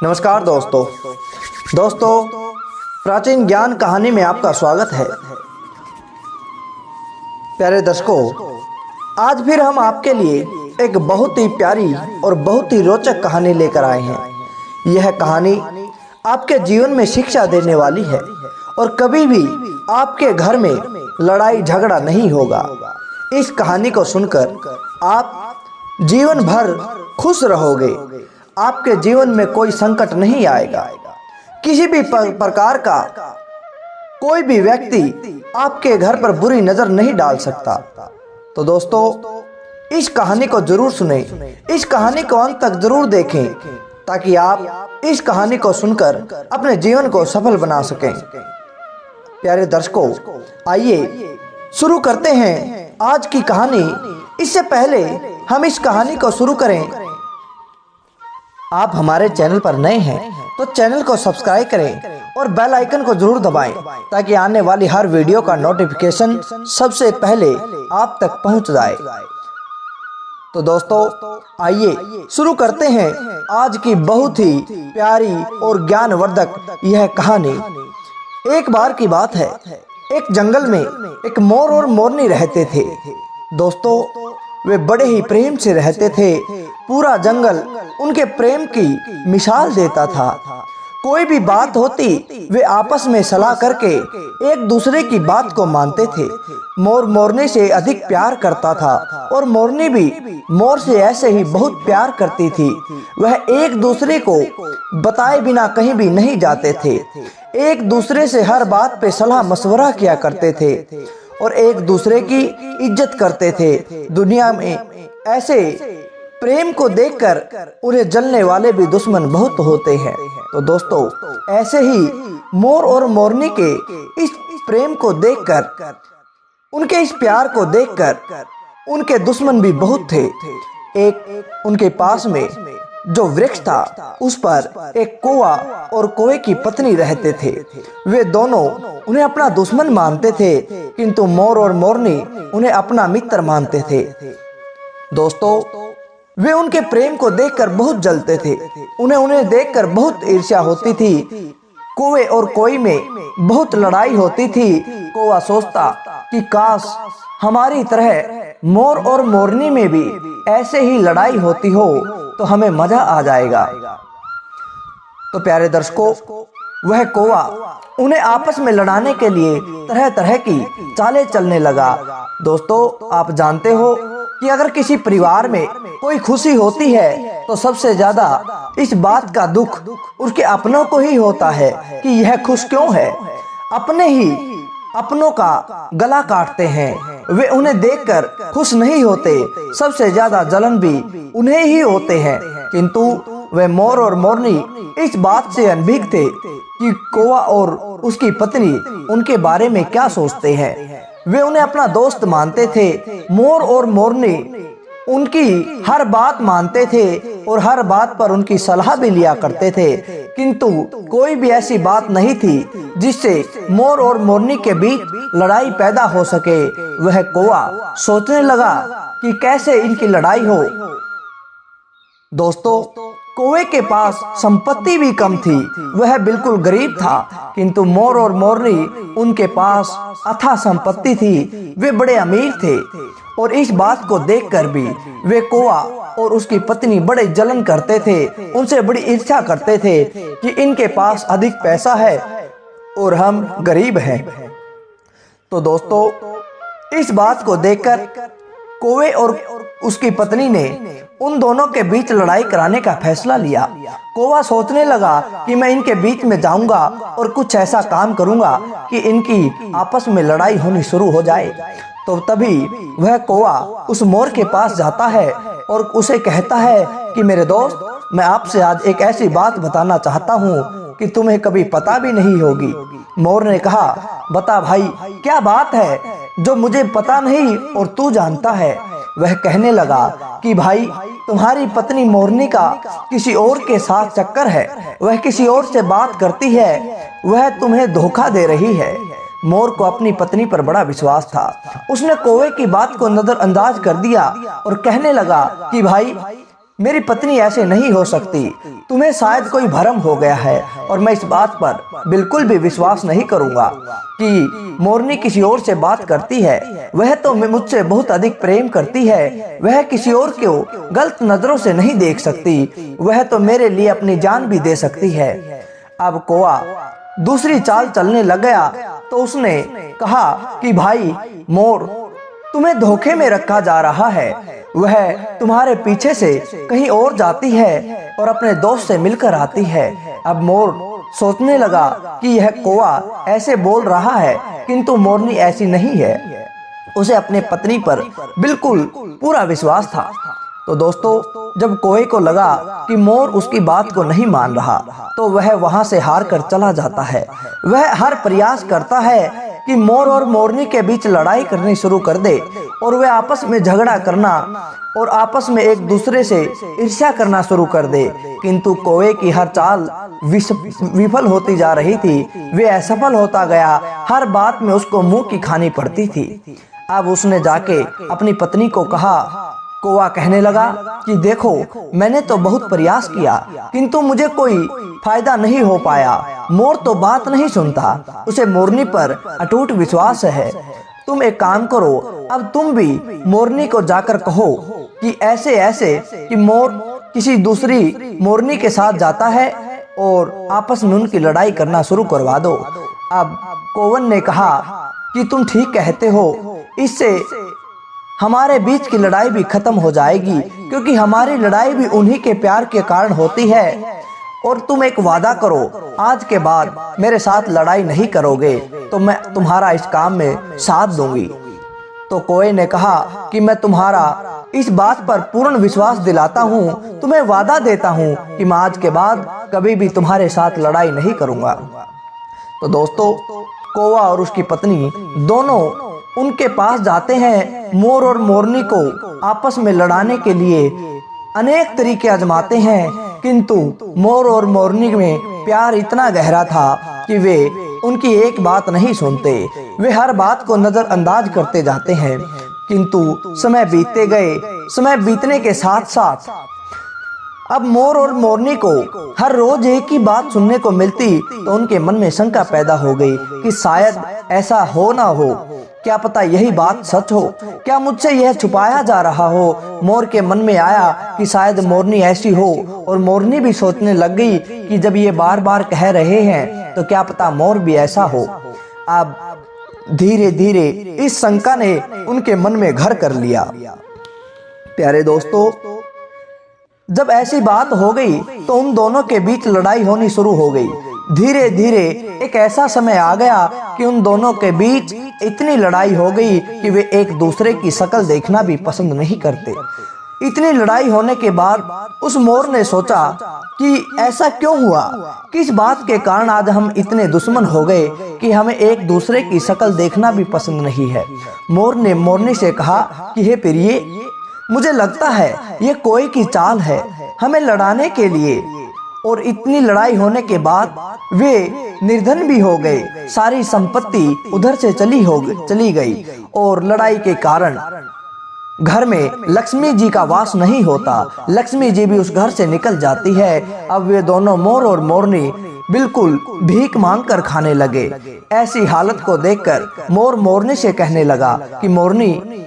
नमस्कार दोस्तों प्राचीन ज्ञान कहानी में आपका स्वागत है। प्यारे दर्शकों, आज फिर हम आपके लिए एक बहुत ही प्यारी और बहुत ही रोचक कहानी लेकर आए हैं। यह कहानी आपके जीवन में शिक्षा देने वाली है और कभी भी आपके घर में लड़ाई झगड़ा नहीं होगा। इस कहानी को सुनकर आप जीवन भर खुश रहोगे। आपके जीवन में कोई संकट नहीं आएगा। किसी भी प्रकार का कोई भी व्यक्ति आपके घर पर बुरी नजर नहीं डाल सकता। तो दोस्तों, इस कहानी को जरूर सुने, इस कहानी को अंत तक जरूर देखें ताकि आप इस कहानी को सुनकर अपने जीवन को सफल बना सकें। प्यारे दर्शकों, आइए शुरू करते हैं आज की कहानी। इससे पहले हम इस कहानी को शुरू करें, आप हमारे चैनल पर नए हैं तो चैनल को सब्सक्राइब करें और बेल आइकन को जरूर दबाएं ताकि आने वाली हर वीडियो का नोटिफिकेशन सबसे पहले आप तक पहुंच जाए। तो दोस्तों, आइए शुरू करते हैं आज की बहुत ही प्यारी और ज्ञानवर्धक यह कहानी। एक बार की बात है, एक जंगल में एक मोर और मोरनी रहते थे। दोस्तों, वे बड़े ही प्रेम से रहते थे। पूरा जंगल उनके प्रेम की मिसाल देता था। कोई भी बात होती वे आपस में सलाह करके एक दूसरे की बात को मानते थे। मोर मोरनी से अधिक प्यार करता था और मोरनी भी मोर से ऐसे ही बहुत प्यार करती थी। वह एक दूसरे को बताए बिना कहीं भी नहीं जाते थे। एक दूसरे से हर बात पे सलाह मशवरा किया करते थे और एक दूसरे की इज्जत करते थे। दुनिया में ऐसे प्रेम को देखकर उन्हें जलने वाले भी दुश्मन बहुत होते हैं। तो दोस्तों, ऐसे ही मोर और मोरनी के इस प्रेम को देखकर, उनके इस प्यार को देखकर उनके दुश्मन भी बहुत थे। एक उनके पास में जो वृक्ष था उस पर एक कौवा और कौवे की पत्नी रहते थे। वे दोनों उन्हें अपना दुश्मन मानते थे, किंतु मोर और मोरनी उन्हें अपना मित्र मानते थे। दोस्तों, वे उनके प्रेम को देखकर बहुत जलते थे। उन्हें देखकर बहुत ईर्ष्या होती थी। कौवे और कोई में बहुत लड़ाई होती थी। कौवा सोचता कि काश हमारी तरह मोर और मोरनी में भी ऐसे ही लड़ाई होती हो तो हमें मजा आ जाएगा। तो प्यारे दर्शकों, वह कौवा उन्हें आपस में लड़ाने के लिए तरह तरह की चालें चलने लगा। दोस्तों, आप जानते हो कि अगर किसी परिवार में कोई खुशी होती है तो सबसे ज्यादा इस बात का दुख उसके अपनों को ही होता है कि यह खुश क्यों है। अपने ही अपनों का गला काटते हैं। वे उन्हें देखकर खुश नहीं होते। सबसे ज्यादा जलन भी उन्हें ही होते हैं। किंतु वे मोर और मोरनी इस बात से अनभिज्ञ थे कि कौवा और उसकी पत्नी उनके बारे में क्या सोचते हैं। वे उन्हें अपना दोस्त मानते थे। मोर और मोरनी उनकी हर बात मानते थे और हर बात पर उनकी सलाह भी लिया करते थे। किंतु कोई भी ऐसी बात नहीं थी जिससे मोर और मोरनी के बीच लड़ाई पैदा हो सके। वह कौवा सोचने लगा कि कैसे इनकी लड़ाई हो। दोस्तों, कौवे के पास संपत्ति भी कम थी, वह बिल्कुल गरीब था। किंतु मोर और मोरनी उनके पास अथाह संपत्ति थी, वे बड़े अमीर थे। और इस बात को देखकर भी वे कौवा और उसकी पत्नी बड़े जलन करते थे, उनसे बड़ी ईर्ष्या करते थे कि इनके पास अधिक पैसा है और हम गरीब हैं। तो दोस्तों, इस बात को देखकर कौवे और उसकी पत्नी ने उन दोनों के बीच लड़ाई कराने का फैसला लिया। कौवा सोचने लगा कि मैं इनके बीच में जाऊंगा और कुछ ऐसा काम करूंगा कि इनकी आपस में लड़ाई होनी शुरू हो जाए। तो तभी वह कौवा उस मोर के पास जाता है और उसे कहता है कि मेरे दोस्त, मैं आपसे आज एक ऐसी बात बताना चाहता हूँ कि तुम्हें कभी पता भी नहीं होगी। मोर ने कहा, बता भाई, क्या बात है जो मुझे पता नहीं और तू जानता है। वह कहने लगा कि भाई, तुम्हारी पत्नी मोरनी का किसी और के साथ चक्कर है, वह किसी और से बात करती है, वह तुम्हें धोखा दे रही है। मोर को अपनी पत्नी पर बड़ा विश्वास था। उसने कौवे की बात को नजरअंदाज कर दिया और कहने लगा कि भाई, मेरी पत्नी ऐसे नहीं हो सकती। तुम्हें शायद कोई भ्रम हो गया है और मैं इस बात पर बिल्कुल भी विश्वास नहीं करूंगा कि मोरनी किसी और से बात करती है। वह तो मुझसे बहुत अधिक प्रेम करती है। वह किसी और को गलत नजरों से नहीं देख सकती। वह तो मेरे लिए अपनी जान भी दे सकती है। अब कौवा दूसरी चाल चलने लग गया तो उसने कहा कि भाई मोर, तुम्हें धोखे में रखा जा रहा है। वह तुम्हारे पीछे से कहीं और जाती है और अपने दोस्त से मिलकर आती है। अब मोर सोचने लगा कि यह कौवा ऐसे बोल रहा है, किंतु मोरनी ऐसी नहीं है। उसे अपने पत्नी पर बिल्कुल पूरा विश्वास था। तो दोस्तों, जब कौवे को लगा कि मोर उसकी बात को नहीं मान रहा तो वह वहां से हार कर चला जाता है। वह हर प्रयास करता है कि मोर और मोरनी के बीच लड़ाई करनी शुरू कर दे और वे आपस में झगड़ा करना और आपस में एक दूसरे से ईर्ष्या करना शुरू कर दे, किंतु कौवे की हर चाल विफल होती जा रही थी। वे असफल होता गया। हर बात में उसको मुंह की खानी पड़ती थी। अब उसने जाके अपनी पत्नी को कहा। कौवा कहने लगा कि देखो, मैंने तो बहुत प्रयास किया किंतु मुझे कोई फायदा नहीं हो पाया। मोर तो बात नहीं सुनता। उसे मोरनी पर अटूट विश्वास है। तुम एक काम करो, अब तुम भी मोरनी को जाकर कहो कि ऐसे ऐसे कि मोर किसी दूसरी मोरनी के साथ जाता है और आपस में उनकी लड़ाई करना शुरू करवा दो। अब कौवन ने कहा कि तुम ठीक कहते हो, इससे हमारे बीच की लड़ाई भी खत्म हो जाएगी, क्योंकि हमारी लड़ाई भी उन्हीं के प्यार के कारण होती है। और तुम एक वादा करो, आज के बाद मेरे साथ लड़ाई नहीं करोगे तो मैं तुम्हारा इस काम में साथ दूंगी। तो कौवे ने कहा कि मैं तुम्हारा इस बात पर पूर्ण विश्वास दिलाता हूँ, तुम्हें वादा देता हूँ कि मैं आज के बाद कभी भी तुम्हारे साथ लड़ाई नहीं करूँगा। तो दोस्तों, कौवा और उसकी पत्नी दोनों उनके पास जाते हैं। मोर और मोरनी को आपस में लड़ाने के लिए अनेक तरीके आजमाते हैं, किंतु मोर और मोरनी में प्यार इतना गहरा था कि वे उनकी एक बात नहीं सुनते। वे हर बात को नजरअंदाज करते जाते हैं, किंतु समय बीतते गए। समय बीतने के साथ साथ अब मोर और मोरनी को हर रोज एक ही बात सुनने को मिलती तो उनके मन में शंका पैदा हो गई कि शायद ऐसा हो ना हो। क्या पता यही बात सच हो, क्या मुझसे यह छुपाया जा रहा हो। मोर के मन में आया कि शायद मोरनी ऐसी हो, और मोरनी भी सोचने लग गई कि जब ये बार बार कह रहे हैं तो क्या पता मोर भी ऐसा हो। अब धीरे धीरे इस शंका ने उनके मन में घर कर लिया। प्यारे दोस्तों, जब ऐसी बात हो गई तो उन दोनों के बीच लड़ाई होनी शुरू हो गई। धीरे धीरे एक ऐसा समय आ गया कि उन दोनों के बीच इतनी लड़ाई हो गई कि वे एक दूसरे की शक्ल देखना भी पसंद नहीं करते। इतनी लड़ाई होने के बाद उस मोर ने सोचा कि ऐसा क्यों हुआ, किस बात के कारण आज हम इतने दुश्मन हो गए कि हमें एक दूसरे की शक्ल देखना भी पसंद नहीं है। मोर ने मोरनी से कहा कि हे प्रिय, मुझे लगता है ये कोई की चाल है हमें लड़ाने के लिए। और इतनी लड़ाई होने के बाद वे निर्धन भी हो गए। सारी संपत्ति उधर से चली गई और लड़ाई के कारण घर में लक्ष्मी जी का वास नहीं होता। लक्ष्मी जी भी उस घर से निकल जाती है। अब वे दोनों मोर और मोरनी बिल्कुल भीख मांगकर खाने लगे। ऐसी हालत को देखकर मोर मोरनी से कहने लगा कि मोरनी,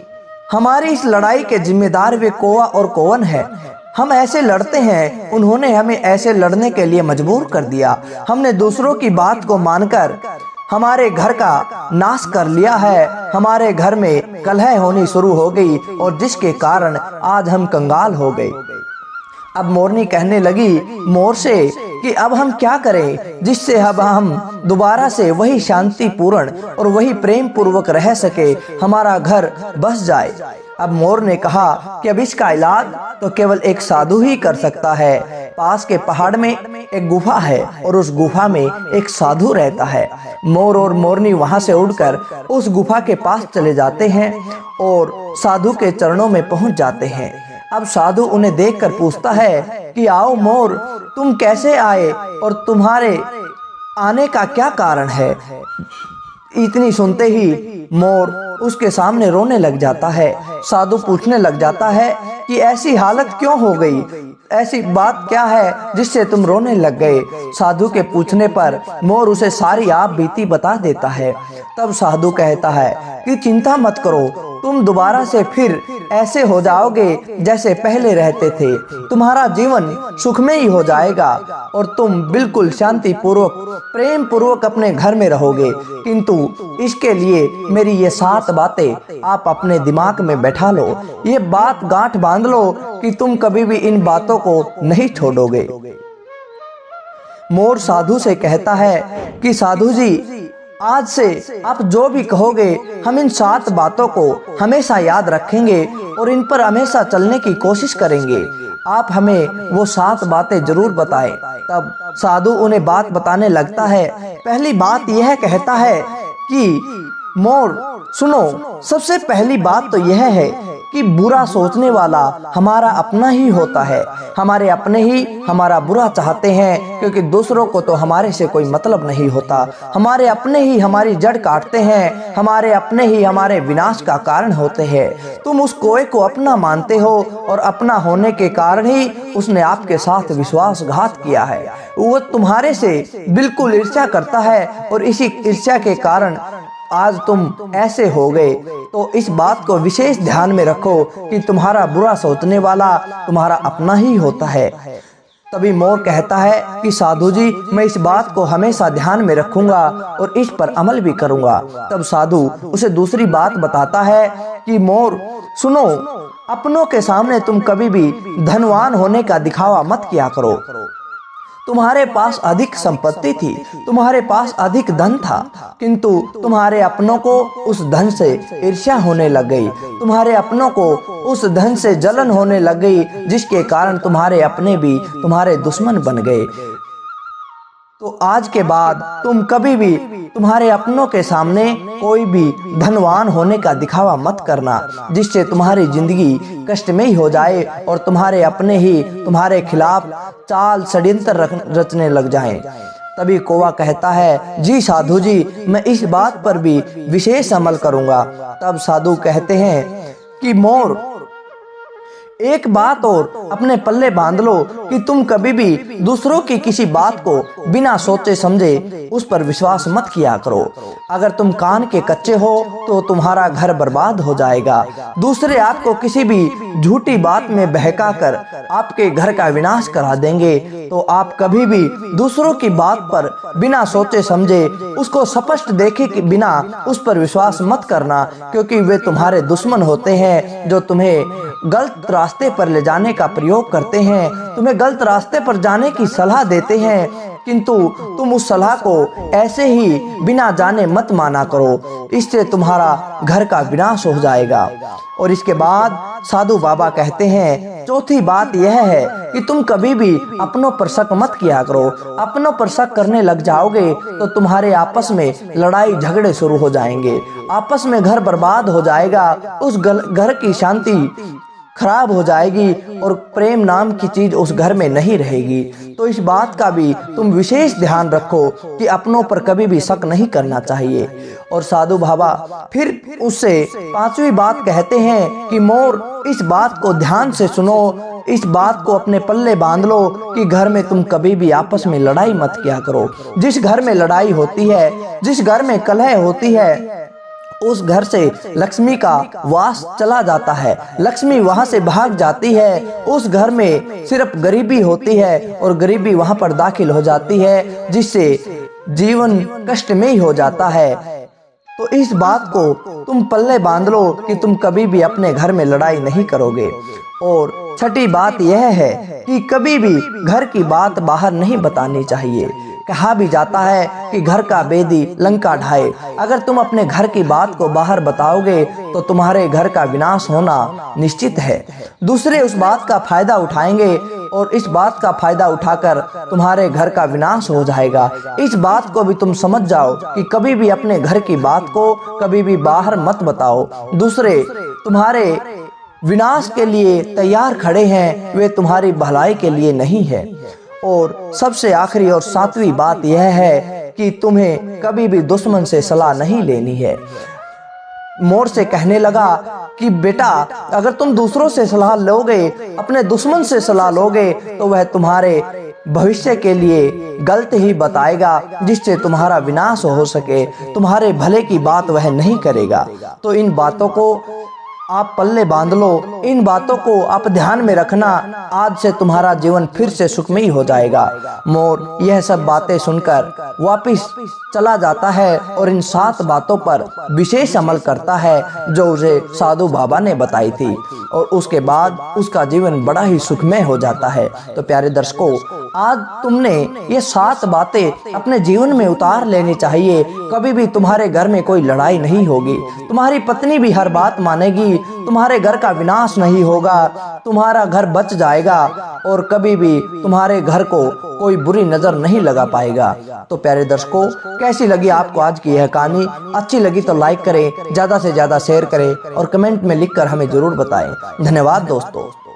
हमारी इस लड़ाई के जिम्मेदार वे कौवा और कौवन है। हम ऐसे लड़ते हैं, उन्होंने हमें ऐसे लड़ने के लिए मजबूर कर दिया। हमने दूसरों की बात को मानकर हमारे घर का नाश कर लिया है। हमारे घर में कलह होनी शुरू हो गई और जिसके कारण आज हम कंगाल हो गए। अब मोरनी कहने लगी मोर से कि अब हम क्या करें जिससे अब हम दोबारा से वही शांतिपूर्ण और वही प्रेम पूर्वक रह सके, हमारा घर बस जाए। अब मोर ने कहा कि अब इसका इलाज तो केवल एक साधु ही कर सकता है। पास के पहाड़ में एक गुफा है और उस गुफा में एक साधु रहता है। मोर और मोरनी वहां से उड़कर उस गुफा के पास चले जाते हैं और साधु के चरणों में पहुंच जाते हैं। अब साधु उन्हें देखकर पूछता है कि आओ मोर, तुम कैसे आए और तुम्हारे आने का क्या कारण है। इतनी सुनते ही मोर उसके सामने रोने लग जाता है। साधु पूछने लग जाता है कि ऐसी हालत क्यों हो गई, ऐसी बात क्या है जिससे तुम रोने लग गए। साधु के पूछने पर मोर उसे सारी आप बीती बता देता है। तब साधु कहता है कि चिंता मत करो, तुम दोबारा से फिर ऐसे हो जाओगे जैसे पहले रहते थे। तुम्हारा जीवन सुखमय हो जाएगा और तुम बिल्कुल शांति पूर्वक प्रेम पूर्वक अपने घर में रहोगे। किंतु इसके लिए मेरी ये 7 बातें आप अपने दिमाग में बैठा लो, ये बात गांठ बांध लो कि तुम कभी भी इन बातों को नहीं छोड़ोगे। मोर साधु से कहता है कि साधु जी, आज से आप जो भी कहोगे हम इन 7 बातों को हमेशा याद रखेंगे और इन पर हमेशा चलने की कोशिश करेंगे। आप हमें वो 7 बातें जरूर बताएं। तब साधु उन्हें बात बताने लगता है। पहली बात यह कहता है कि मोर सुनो, सबसे पहली बात तो यह है कि बुरा सोचने वाला हमारा अपना ही होता है। हमारे अपने ही हमारा बुरा चाहते हैं, क्योंकि दूसरों को तो हमारे से कोई मतलब नहीं होता। हमारे अपने ही हमारी जड़ काटते हैं, हमारे अपने ही हमारे विनाश का कारण होते हैं। तुम उस कोए को अपना मानते हो और अपना होने के कारण ही उसने आपके साथ विश्वासघात किया है। वो तुम्हारे से बिल्कुल ईर्ष्या करता है और इसी ईर्ष्या के कारण आज तुम ऐसे हो गए। तो इस बात को विशेष ध्यान में रखो कि तुम्हारा बुरा सोचने वाला तुम्हारा अपना ही होता है। तभी मोर कहता है कि साधु जी, मैं इस बात को हमेशा ध्यान में रखूंगा और इस पर अमल भी करूंगा। तब साधु उसे दूसरी बात बताता है कि मोर सुनो, अपनों के सामने तुम कभी भी धनवान होने का दिखावा मत किया करो। तुम्हारे पास अधिक संपत्ति थी, तुम्हारे पास अधिक धन था, किंतु तुम्हारे अपनों को उस धन से ईर्ष्या होने लग गई। तुम्हारे अपनों को उस धन से जलन होने लग गई, जिसके कारण तुम्हारे अपने भी तुम्हारे दुश्मन बन गए। तो आज के बाद तुम कभी भी तुम्हारे अपनों के सामने कोई भी धनवान होने का दिखावा मत करना, जिससे तुम्हारी जिंदगी कष्टमयी हो जाए और तुम्हारे अपने ही तुम्हारे खिलाफ चाल षड्यंत्र रचने लग जाएं। तभी कौवा कहता है, जी साधु जी, मैं इस बात पर भी विशेष अमल करूंगा। तब साधु कहते हैं कि मोर, एक बात और अपने पल्ले बांध लो कि तुम कभी भी दूसरों की किसी बात को बिना सोचे समझे उस पर विश्वास मत किया करो। अगर तुम कान के कच्चे हो तो तुम्हारा घर बर्बाद हो जाएगा। दूसरे आपको किसी भी झूठी बात में बहकाकर आपके घर का विनाश करा देंगे। तो आप कभी भी दूसरों की बात पर बिना सोचे समझे, उसको स्पष्ट देखे कि बिना उस पर विश्वास मत करना, क्योंकि वे तुम्हारे दुश्मन होते हैं जो तुम्हें गलत रास्ते पर ले जाने का प्रयोग करते हैं, तुम्हें गलत रास्ते पर जाने की सलाह देते हैं, किंतु तुम उस सलाह को ऐसे ही बिना जाने मत माना करो, इससे तुम्हारा घर का विनाश हो जाएगा। और इसके बाद साधु बाबा कहते हैं, चौथी बात यह है कि तुम कभी भी अपनों पर शक मत किया करो। अपनों पर शक करने लग जाओगे तो तुम्हारे आपस में लड़ाई झगड़े शुरू हो जाएंगे, आपस में घर बर्बाद हो जाएगा, उस घर की शांति खराब हो जाएगी और प्रेम नाम की चीज उस घर में नहीं रहेगी। तो इस बात का भी तुम विशेष ध्यान रखो कि अपनों पर कभी भी शक नहीं करना चाहिए। और साधु बाबा फिर उससे 5वीं बात कहते हैं कि मोर, इस बात को ध्यान से सुनो, इस बात को अपने पल्ले बांध लो कि घर में तुम कभी भी आपस में लड़ाई मत किया करो। जिस घर में लड़ाई होती है, जिस घर में कलह होती है, उस घर से लक्ष्मी का वास चला जाता है, लक्ष्मी वहां से भाग जाती है। उस घर में सिर्फ गरीबी होती है और गरीबी वहां पर दाखिल हो जाती है, जिससे जीवन कष्टमय हो जाता है। तो इस बात को तुम पल्ले बांध लो कि तुम कभी भी अपने घर में लड़ाई नहीं करोगे। और छठी बात यह है कि कभी भी घर की बात बाहर नहीं बतानी चाहिए। कहा भी जाता है कि घर का बेदी लंका ढाए। अगर तुम अपने घर की बात को बाहर बताओगे तो तुम्हारे घर का विनाश होना निश्चित है। दूसरे उस बात का फायदा उठाएंगे और इस बात का फायदा उठाकर तुम्हारे घर का विनाश हो जाएगा। इस बात को भी तुम समझ जाओ कि कभी भी अपने घर की बात को कभी भी बाहर मत बताओ। दूसरे तुम्हारे विनाश के लिए तैयार खड़े हैं, वे तुम्हारी भलाई के लिए नहीं है। और सबसे आखिरी और 7वीं बात यह है कि तुम्हें कभी भी दुश्मन से सलाह नहीं लेनी है। मोर से कहने लगा कि बेटा, अगर तुम दूसरों से सलाह लोगे, अपने दुश्मन से सलाह लोगे, तो वह तुम्हारे भविष्य के लिए गलत ही बताएगा, जिससे तुम्हारा विनाश हो सके। तुम्हारे भले की बात वह नहीं करेगा। तो इन बातों को आप पल्ले बांध लो, इन बातों को आप ध्यान में रखना। आज से तुम्हारा जीवन फिर से सुखमय हो जाएगा। मोर यह सब बातें सुनकर वापिस चला जाता है और इन 7 बातों पर विशेष अमल करता है जो उसे साधु बाबा ने बताई थी, और उसके बाद उसका जीवन बड़ा ही सुखमय हो जाता है। तो प्यारे दर्शकों, आज तुमने ये 7 बातें अपने जीवन में उतार लेनी चाहिए। कभी भी तुम्हारे घर में कोई लड़ाई नहीं होगी, तुम्हारी पत्नी भी हर बात मानेगी, तुम्हारे घर का विनाश नहीं होगा, तुम्हारा घर बच जाएगा और कभी भी तुम्हारे घर को कोई बुरी नजर नहीं लगा पाएगा। तो प्यारे दर्शकों, कैसी लगी आपको आज की यह कहानी? अच्छी लगी तो लाइक करें, ज्यादा से ज्यादा शेयर करें और कमेंट में लिखकर हमें जरूर बताएं। धन्यवाद दोस्तों।